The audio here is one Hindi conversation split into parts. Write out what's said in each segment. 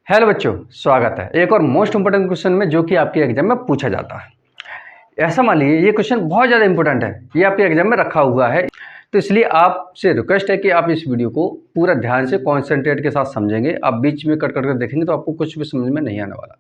हेलो बच्चों, स्वागत है एक और मोस्ट इंपोर्टेंट क्वेश्चन में जो कि आपके एग्जाम में पूछा जाता है। ऐसा मान लीजिए ये क्वेश्चन बहुत ज़्यादा इंपॉर्टेंट है, ये आपके एग्जाम में रखा हुआ है, तो इसलिए आपसे रिक्वेस्ट है कि आप इस वीडियो को पूरा ध्यान से कॉन्सेंट्रेट के साथ समझेंगे। आप बीच में कट कर देखेंगे तो आपको कुछ भी समझ में नहीं आने वाला।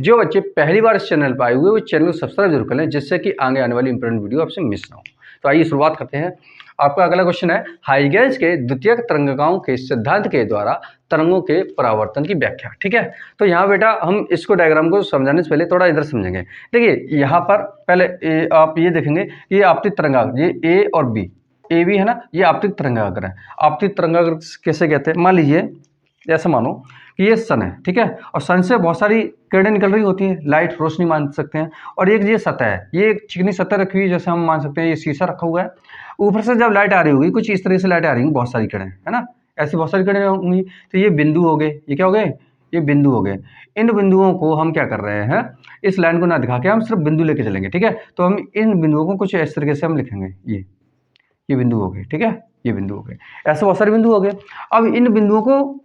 जो बच्चे पहली बार इस चैनल पर आए हुए वो चैनल को सब्सक्राइब जरूर कर लें, जिससे कि आगे आने वाली इंपॉर्टेंट वीडियो आपसे मिस ना हो। तो आइए शुरुआत करते हैं। आपका अगला क्वेश्चन है, हाइगेंस के द्वितीयक तरंगिकाओं के सिद्धांत के द्वारा तरंगों के परावर्तन की व्याख्या। ठीक है, तो यहाँ बेटा हम इसको डायग्राम को समझाने से पहले थोड़ा इधर समझेंगे। देखिए यहाँ पर पहले आप ये देखेंगे, ये आपतित तरंगाग्र, ये ए और बी, ए बी है ना, ये आपतित तरंगाग्र है। आपतित तरंगाग्र कैसे कहते हैं, मान लीजिए ऐसा मानो कि ये सन है, ठीक है, और सन से बहुत सारी किरणें निकल रही होती हैं, लाइट रोशनी मान सकते हैं। और एक ये सतह है, ये एक चिकनी सतह रखी हुई है, जैसे हम मान सकते हैं ये शीशा रखा हुआ है। ऊपर से जब लाइट आ रही होगी कुछ इस तरह से लाइट आ रही होंगी, बहुत सारी किरणें, है ना, ऐसी बहुत सारी किरणें होंगी। तो ये बिंदु हो गए, ये क्या हो गए, ये बिंदु हो गए। इन बिंदुओं को हम क्या कर रहे हैं, इस लाइन को ना दिखा के हम सिर्फ बिंदु लेके चलेंगे। ठीक है, तो हम इन बिंदुओं को कुछ इस तरीके से हम लिखेंगे, ये बिंदु हो गए। ठीक है, ये बिंदु हो गए, ऐसे बहुत सारे बिंदु हो गए। अब इन बिंदुओं को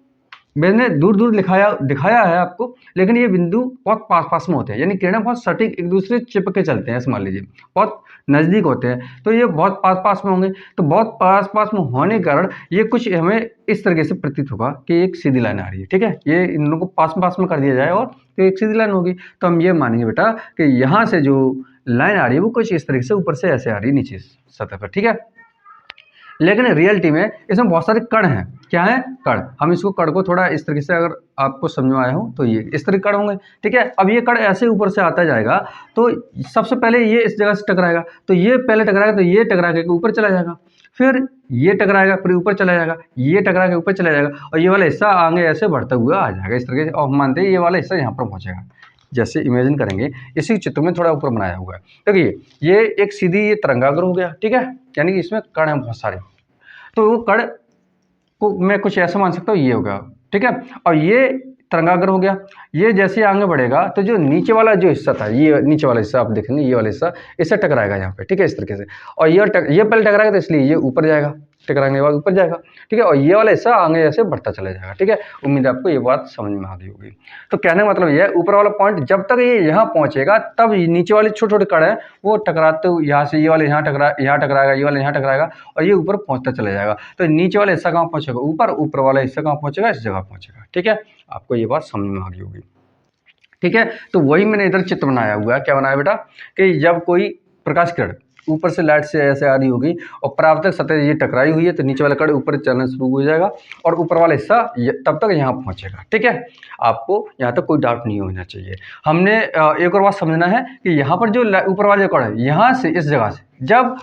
मैंने दूर दूर दिखाया है आपको, लेकिन ये बिंदु बहुत पास पास में होते हैं, यानी किरणें बहुत सटीक एक दूसरे से चिपक के चलते हैं। ऐसे मान लीजिए बहुत नज़दीक होते हैं, तो ये बहुत पास पास में होंगे। तो बहुत पास पास में होने के कारण ये कुछ हमें इस तरीके से प्रतीत होगा कि एक सीधी लाइन आ रही है। ठीक है, ये इन लोगों को पास पास में कर दिया जाए और तो एक सीधी लाइन होगी। तो हम ये मानेंगे बेटा कि यहाँ से जो लाइन आ रही है वो कुछ इस तरीके से ऊपर से ऐसे आ रही है नीचे सतह पर। ठीक है, लेकिन रियलिटी में इसमें बहुत सारे कण हैं। क्या है, कण। हम इसको कण को थोड़ा इस तरीके से अगर आपको समझ में आया हो तो ये इस तरह कण होंगे। ठीक है, अब ये कण ऐसे ऊपर से आता जाएगा, तो सबसे पहले ये इस जगह से टकराएगा, तो ये पहले टकराएगा, तो ये टकरा के ऊपर चला जाएगा, फिर ये टकराएगा, फिर ऊपर चला जाएगा, ये टकरा के ऊपर चला जाएगा, और ये वाला हिस्सा आगे ऐसे बढ़ता हुआ आ जाएगा इस तरीके से। और हम मानते हैं ये वाला हिस्सा यहाँ पर पहुंचेगा। जैसे इमेजिन करेंगे, इसी चित्र में थोड़ा ऊपर बनाया हुआ है। देखिए ये एक सीधी ये तरंगाग्र हो गया। ठीक है, यानी कि इसमें कण हैं बहुत सारे, तो वो कण को मैं कुछ ऐसा मान सकता हूँ, ये होगा। ठीक है, और ये तरंगाग्र हो गया। ये जैसे आगे बढ़ेगा तो जो नीचे वाला जो हिस्सा था, ये नीचे वाला हिस्सा आप देखेंगे, ये वाला हिस्सा इससे टकराएगा यहाँ पे। ठीक है, इस तरीके से, और ये पहले टकराएगा तो इसलिए ये ऊपर जाएगा, टकराने के बाद ऊपर जाएगा। ठीक है, और ये वाला हिस्सा आगे ऐसे बढ़ता चला जाएगा। ठीक है, उम्मीद है आपको ये बात समझ में आ गई होगी। तो कहने का मतलब ये है, ऊपर वाला पॉइंट जब तक ये यहाँ पहुंचेगा तब नीचे वाले छोटे छोटे कण हैं वो टकराते हुए यहाँ से, ये वाले यहाँ टकराएगा, ये वाला यहाँ टकराएगा, और ये ऊपर पहुंचता चला जाएगा। तो नीचे वाला हिस्सा कहाँ पहुंचेगा, ऊपर, ऊपर वाला हिस्सा कहाँ पहुंचेगा, इस जगह पहुंचेगा। ठीक है, आपको ये बात समझ में आ गई होगी। ठीक है, तो वही मैंने इधर चित्र बनाया हुआ है। क्या बनाया बेटा, कि जब कोई प्रकाश किरण ऊपर से लाइट से ऐसे आ रही होगी और परावर्तक सतह ये टकराई हुई है, तो नीचे वाला कण ऊपर चलना शुरू हो जाएगा और ऊपर वाला हिस्सा तब तक यहाँ पहुंचेगा। ठीक है, आपको यहाँ तक कोई डाउट नहीं होना चाहिए। हमने एक और बात समझना है कि यहाँ पर जो ऊपर वाला कण है, यहाँ से इस जगह से जब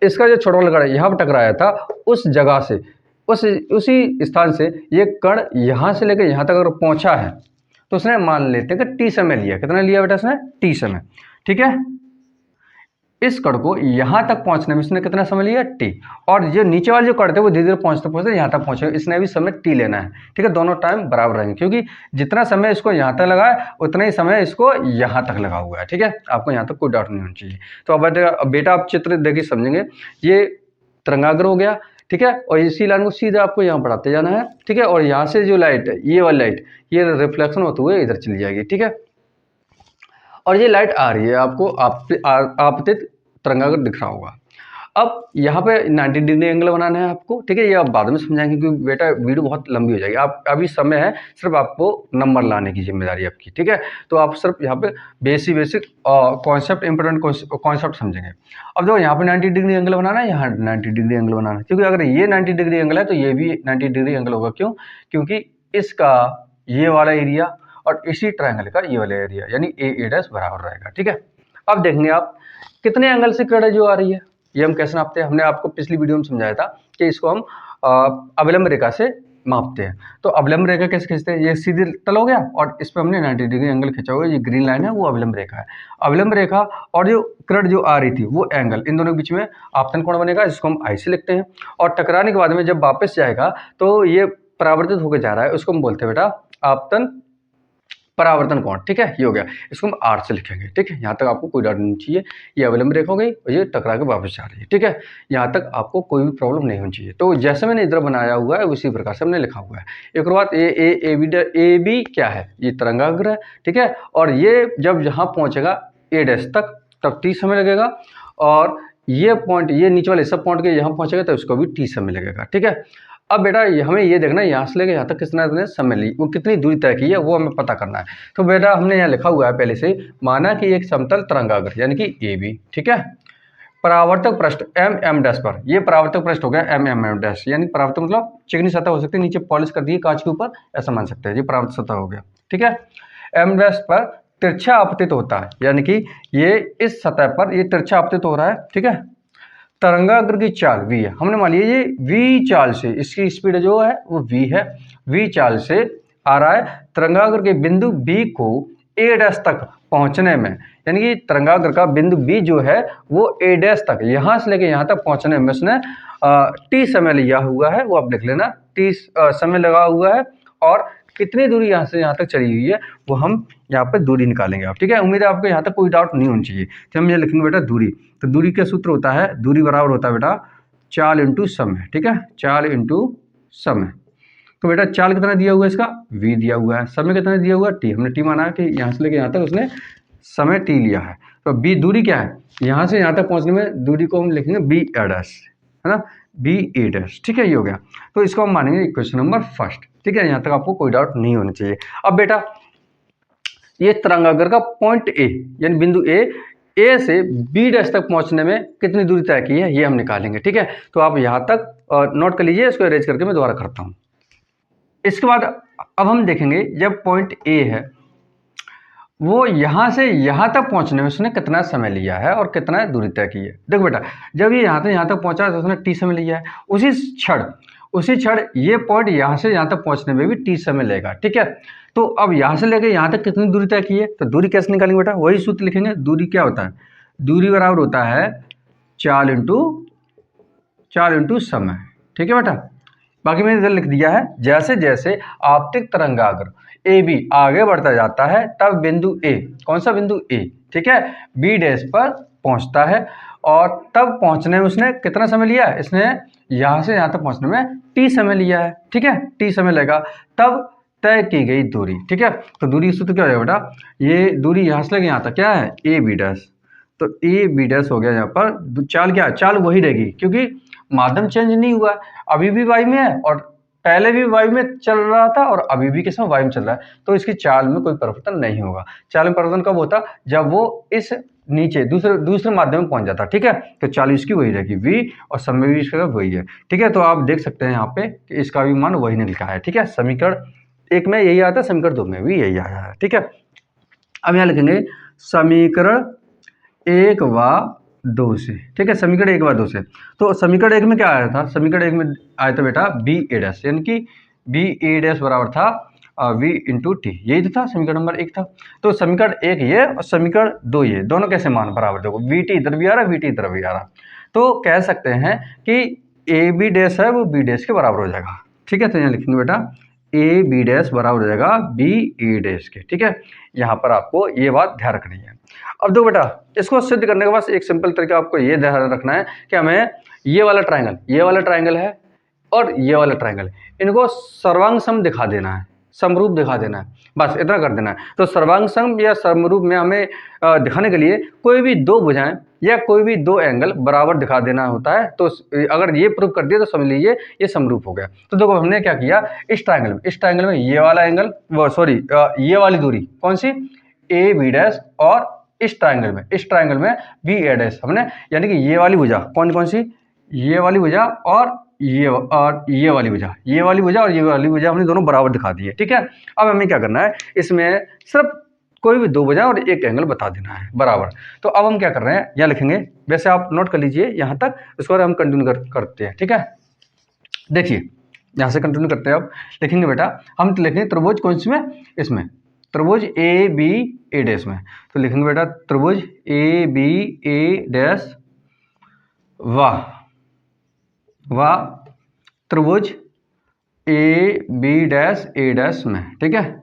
इसका जो छोटा वाला कण है यहाँ पर टकराया था, उस जगह से उसी स्थान से ये कण यहाँ से लेकर यहाँ तक अगर पहुँचा है तो उसने मान लेते हैं कि टी समय लिया। कितना लिया बेटा इसने, टी समय। ठीक है, इस कण को यहां तक पहुंचने में इसने कितना समय लिया, टी। और जो नीचे वाले जो कण थे वो धीरे धीरे पहुंचते पहुंचते यहां तक पहुंचे, इसने भी समय टी लेना है। ठीक है, दोनों टाइम बराबर रहेंगे, क्योंकि जितना समय इसको यहां तक लगा है उतना ही समय इसको यहां तक लगा हुआ है। ठीक है, आपको यहां तक कोई डाउट नहीं होना चाहिए। तो अब बेटा आप चित्र देखिए समझेंगे। ये तरंगाग्र हो गया। ठीक है, और इसी लाइन को सीधा आपको यहाँ बढ़ाते जाना है। ठीक है, और यहाँ से जो लाइट है, ये वाली लाइट, ये रिफ्लेक्शन होते हुए इधर चली जाएगी। ठीक है, और ये लाइट आ रही है आपको आपतित तरंगाग्र दिख रहा होगा। अब यहाँ पे 90 डिग्री एंगल बनाना है आपको। ठीक है, ये आप बाद में समझाएंगे क्योंकि बेटा वीडियो बहुत लंबी हो जाएगी। आप अभी समय है सिर्फ आपको नंबर लाने की जिम्मेदारी आपकी। ठीक है, तो आप सिर्फ यहाँ पे बेसिक कॉन्सेप्ट, इंपॉर्टेंट कॉन्सेप्ट समझेंगे। अब देखो यहाँ पे 90 डिग्री एंगल बनाना है, यहाँ 90 डिग्री एंगल बनाना है, क्योंकि अगर ये 90 डिग्री एंगल है तो ये भी 90 डिग्री एंगल होगा। क्यों, क्योंकि इसका ये वाला एरिया और इसी ट्रायंगल का ये वाला एरिया यानी ए डैश बराबर रहेगा। ठीक है, अब देखेंगे आप कितने एंगल से किरण जो आ रही है, ये हम कैसे नापते हैं। हमने आपको पिछली वीडियो में समझाया था कि इसको हम अविलंब रेखा से मापते हैं। तो अविलंब रेखा कैसे खींचते हैं, ये सीधी तल हो गया और इस पर हमने 90 डिग्री एंगल खींचा हुआ है, ये ग्रीन लाइन है वो अविलंब रेखा है। अविलंब रेखा और जो किरण जो आ रही थी वो एंगल, इन दोनों के बीच में आपतन कोण बनेगा, जिसको हम आई से लिखते हैं। और टकराने के बाद में जब वापस जाएगा तो ये परावर्तित होकर जा रहा है, उसको हम बोलते हैं बेटा आपतन परावर्तन कोण, ठीक है, ये हो गया। इसको हम आर से लिखेंगे, ठीक है। यहाँ तक आपको कोई डाउट नहीं चाहिए। ये अवलंब रेखा हो गई और ये टकरा के वापस जा रही है, ठीक है। यहाँ तक आपको कोई भी प्रॉब्लम नहीं होनी चाहिए। तो जैसे मैंने इधर बनाया हुआ है उसी प्रकार से हमने लिखा हुआ है। एक और बात, ए बी क्या है, ये तरंगाग्र है, ठीक है। और ये जब यहाँ पहुँचेगा ए डैश तक तब टी समय लगेगा, और ये पॉइंट, ये नीचे वाले सब पॉइंट के यहाँ पहुँचेगा तो इसको भी टी समय लगेगा, ठीक है। अब बेटा हमें ये देखना है यहाँ से लेकर यहाँ तक कितना समय ली, वो कितनी दूरी तय की है वो हमें पता करना है। तो बेटा हमने यहाँ लिखा हुआ है पहले से, माना कि एक समतल तरंगाग्र यानी कि ए बी, ठीक है, परावर्तक पृष्ठ एम एम डैश पर, ये परावर्तक पृष्ठ हो गया एम एम एम डैश, यानी परावर्तक मतलब चिकनी सतह हो सकती है, नीचे पॉलिश कर दी कांच के ऊपर, ऐसा मान सकते हैं, ये परावर्तक सतह हो गया, ठीक है। एम डैश पर तिरछा आपतित होता है, यानी कि ये इस सतह पर ये तिरछा आपतित हो रहा है, ठीक है। तरंगाग्र की चाल v है, हमने मान लिया ये v चाल से, इसकी स्पीड जो है वो v है, v चाल से आ रहा है तरंगाग्र के बिंदु b को a डैश तक पहुंचने में, यानी कि तरंगाग्र का बिंदु b जो है वो a डैश तक, यहाँ से लेके यहाँ तक पहुंचने में उसने t समय लिया हुआ है, वो आप लिख लेना, t समय लगा हुआ है। और कितनी दूरी यहाँ से यहाँ तक चली हुई है वो हम यहाँ पे दूरी निकालेंगे आप, ठीक है। उम्मीद है आपको यहाँ तक कोई डाउट नहीं होनी चाहिए। तो हम ये लिखेंगे बेटा दूरी, तो दूरी का सूत्र होता है, दूरी बराबर होता है बेटा चाल इंटू समय, ठीक है, चाल इंटू समय। तो बेटा चाल कितना दिया हुआ है इसका v दिया हुआ है, समय कितना दिया हुआ है t, हमने t माना है कि यहाँ से लेके यहाँ तक उसने समय t लिया है। तो b दूरी क्या है, यहाँ से यहाँ तक पहुँचने में दूरी को हम लिखेंगे b a डैश, है ना, b a डैश, ठीक है, ये हो गया। तो इसको हम मानेंगे क्वेश्चन नंबर फर्स्ट, ठीक है। यहाँ तक आपको कोई डाउट नहीं होना चाहिए। अब बेटा ये तरंगाग्र का पॉइंट ए यानी बिंदु ए से बी डैश तक पहुंचने में कितनी दूरी तय की है ये हम निकालेंगे, ठीक है। तो आप यहाँ तक नोट कर लीजिए, इसको अरेंज करके मैं दोबारा करता हूँ। इसके बाद अब हम देखेंगे जब पॉइंट ए है वो यहाँ से यहाँ तक पहुँचने में उसने कितना समय लिया है और कितना दूरी तय की है। देखो बेटा जब ये यहाँ तक पहुँचा तो उसने टी समय लिया है, उसी क्षण ये पॉइंट यहाँ से यहाँ तक पहुँचने में भी टी समय लेगा, ठीक है। तो अब यहाँ से लेकर यहाँ तक कितनी दूरी तय की है, तो दूरी कैसे निकालेंगे बेटा, वही सूत्र लिखेंगे। दूरी क्या होता है, दूरी बराबर होता है चाल इंटू समय, ठीक है बेटा। बाकी मैंने इधर लिख दिया है, जैसे जैसे आपतित तरंगाग्र ए बी आगे बढ़ता जाता है तब बिंदु ए, कौन सा बिंदु ए, ठीक है, बी डैश पर पहुंचता है, और तब पहुंचने में उसने कितना समय लिया है, इसने यहाँ से यहाँ तक पहुंचने में टी समय लिया है, ठीक है, टी समय लेगा तब तय की गई दूरी, ठीक है। तो दूरी सूत्र क्या हो जाएगा बेटा, ये दूरी यहाँ से लेके यहाँ तक क्या है ए बी डैश, तो ए बी डैश हो गया। यहाँ पर चाल क्या है, चाल वही रहेगी क्योंकि माध्यम चेंज नहीं हुआ, अभी भी वायु में है और पहले भी वायु में चल रहा था और अभी भी किसमें वायु में चल रहा है, तो इसकी चाल में कोई परिवर्तन नहीं होगा। चाल में परिवर्तन कब होता, जब वो इस नीचे दूसरे माध्यम में पहुंच जाता, ठीक है। तो चाल इसकी वही रहेगी v और समय भी इसका वही है, ठीक है। तो आप देख सकते हैं यहाँ पे कि इसका भी मान वही लिखा है, ठीक है। समीकरण 1 में यही आता है, समीकरण 2 में भी यही आया है, ठीक है। अब यहाँ लिखेंगे समीकरण 1 व 2 से, ठीक है, समीकरण 1 व 2 से। तो समीकरण 1 में क्या आया था, समीकरण 1 में आया था बेटा बी ए डैश, यानी कि बी ए डैश बराबर था v इंटू टी, यही तो था समीकरण नंबर 1 था। तो समीकरण 1 ये और समीकरण 2 ये, दोनों कैसे मान बराबर, देखो वी टी इधर भी आ रहा है, वी टी इधर भी आ रहा, तो कह सकते हैं कि ए बी डैश है वो बी डैश के बराबर हो जाएगा, ठीक है। तो यहाँ लिखेंगे बेटा ए बी डैश बराबर हो जाएगा बी ए डैश के, ठीक है। यहाँ पर आपको ये बात ध्यान रखनी है। अब देखो बेटा इसको सिद्ध करने के बाद एक सिंपल तरीका आपको ये ध्यान रखना है कि हमें ये वाला ट्रायंगल है और ये वाला ट्रायंगल, इनको सर्वांग सम दिखा देना है, समरूप दिखा देना है, बस इतना कर देना है। तो सर्वांग सम या समरूप में हमें दिखाने के लिए कोई भी दो भुजाएं या कोई भी दो एंगल बराबर दिखा देना होता है। तो अगर ये प्रूव कर दिया तो समझ लीजिए ये समरूप हो गया। तो देखो हमने क्या किया, इस ट्रायंगल में ये वाला एंगल, ये वाली दूरी कौन सी, ए बी डैश, और इस ट्रायंगल में बी ए डैश हमने, यानी कि ये वाली भुजा कौन सी, ये वाली भुजा और ये वाली भुजा और ये वाली भुजा हमने दोनों बराबर दिखा दी है, ठीक है। अब हमें क्या करना है, इसमें सिर्फ कोई भी दो भुजा और एक एंगल बता देना है बराबर। तो अब हम क्या कर रहे हैं, यहाँ लिखेंगे, वैसे आप नोट कर लीजिए यहाँ तक, इसको हम कंटिन्यू करते हैं, ठीक है। देखिए यहाँ से कंटिन्यू करते हैं, अब लिखेंगे बेटा, हम लिखेंगे त्रिभुज कौन सी में, इसमें त्रिभुज ए बी ए डैश में। तो लिखेंगे बेटा त्रिभुज ए बी ए डैश व त्रिभुज A B dash A dash में, ठीक है।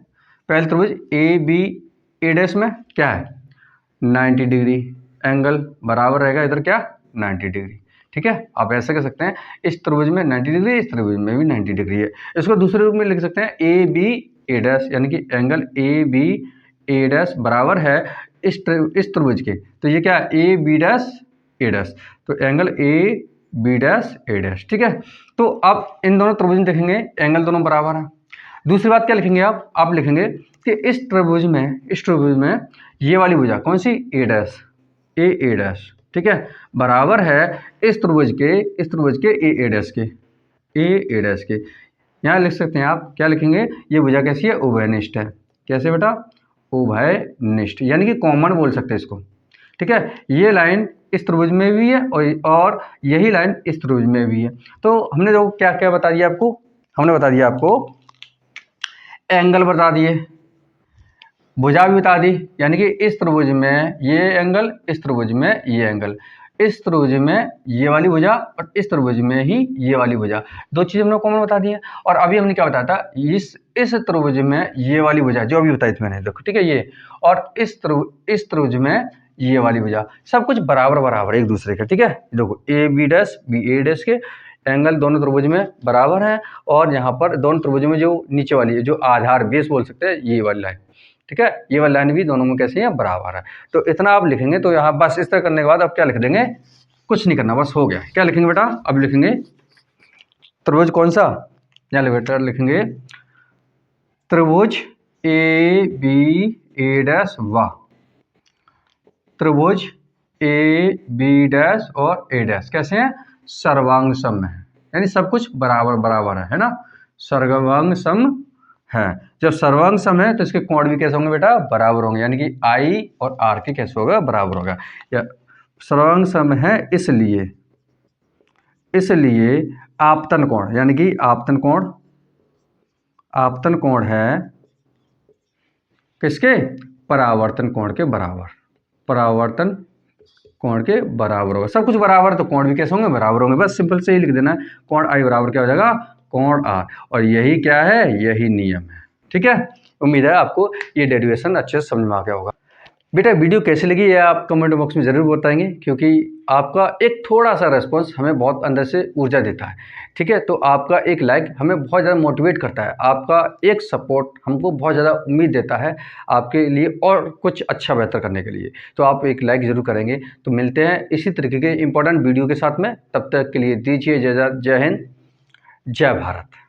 पहले त्रिभुज ए बी ए डैश में क्या है 90 डिग्री एंगल बराबर रहेगा इधर क्या 90 डिग्री। ठीक है, आप ऐसे कह सकते हैं इस त्रिभुज में 90 डिग्री, इस त्रिभुज में भी 90 डिग्री है। इसको दूसरे रूप में लिख सकते हैं ए बी ए डैश, यानी कि angle A B A dash बराबर है इस त्रिभुज के, तो ये क्या A B dash A dash, तो angle A B dash A dash. ठीक है, तो आप इन दोनों त्रिभुज देखेंगे एंगल दोनों बराबर है। दूसरी बात क्या लिखेंगे आप लिखेंगे कि इस त्रिभुज में ये वाली भुजा कौन सी ए डैश ए डैश, ठीक है, बराबर है इस त्रिभुज के ए डैश के ए डैश के। यहाँ लिख सकते हैं आप, क्या लिखेंगे, ये भुजा कैसी है उभयनिष्ठ है। कैसे बेटा उभयनिष्ठ, यानी कि कॉमन बोल सकते हैं इसको। ठीक है, ये लाइन इस त्रिभुज में भी है और यही लाइन इस त्रिभुज में भी है। तो हमने जो क्या क्या बता दिया आपको, हमने बता दिया आपको एंगल बता दिए, भुजा भी बता दी, यानी कि इस त्रिभुज में ये एंगल, इस त्रिभुज में ये एंगल, इस त्रिभुज में ये वाली भुजा और इस त्रिभुज में ही ये वाली भुजा, दो चीज़ हमने कॉमन बता दी है। और अभी हमने क्या बताया था, इस त्रिभुज में ये वाली भुजा जो अभी बताई थी मैंने, देखो ठीक है ये, और इस त्रिभुज में ये वाली भुजा, सब कुछ बराबर बराबर एक दूसरे के। ठीक है, देखो A B dash B A dash के एंगल दोनों त्रिभुज में बराबर है, और यहाँ पर दोनों त्रिभुज में जो नीचे वाली है, जो आधार बेस बोल सकते हैं, ये वाली लाइन, ठीक है, ये वाली लाइन भी दोनों में कैसे है बराबर है। तो इतना आप लिखेंगे, तो यहाँ बस इस तरह करने के बाद अब क्या लिख देंगे, कुछ नहीं करना, बस हो गया। क्या लिखेंगे बेटा, अब लिखेंगे त्रिभुज कौन सा, यहाँ बेटा लिखेंगे त्रिभुज ए बी ए डैश व त्रिभुज ए बी डैश और ए डैश कैसे हैं, सर्वांग सम है, यानी सब कुछ बराबर बराबर है ना, सर्वांग सम है। जब सर्वांग सम है तो इसके कोण भी कैसे होंगे बेटा, बराबर होंगे, यानी कि आई और आर के कैसे होगा, बराबर होगा। या सर्वांग सम है इसलिए आपतन कोण, यानी कि आपतन कोण है किसके, परावर्तन कोण के बराबर, परावर्तन कोण के बराबर होगा। सब कुछ बराबर तो कोण भी कैसे होंगे, बराबर होंगे। बस सिंपल से ही लिख देना है, कोण आई बराबर क्या हो जाएगा, कोण आर, और यही क्या है, यही नियम है। ठीक है, उम्मीद है आपको ये डेरिवेशन अच्छे से समझ में आ गया होगा। बेटा वीडियो कैसी लगी ये आप कमेंट बॉक्स में ज़रूर बताएंगे, क्योंकि आपका एक थोड़ा सा रेस्पॉन्स हमें बहुत अंदर से ऊर्जा देता है। ठीक है, तो आपका एक लाइक हमें बहुत ज़्यादा मोटिवेट करता है, आपका एक सपोर्ट हमको बहुत ज़्यादा उम्मीद देता है आपके लिए और कुछ अच्छा बेहतर करने के लिए। तो आप एक लाइक ज़रूर करेंगे। तो मिलते हैं इसी तरीके के इंपॉर्टेंट वीडियो के साथ में, तब तक के लिए दीजिए इजाज़त। जय हिंद, जय भारत।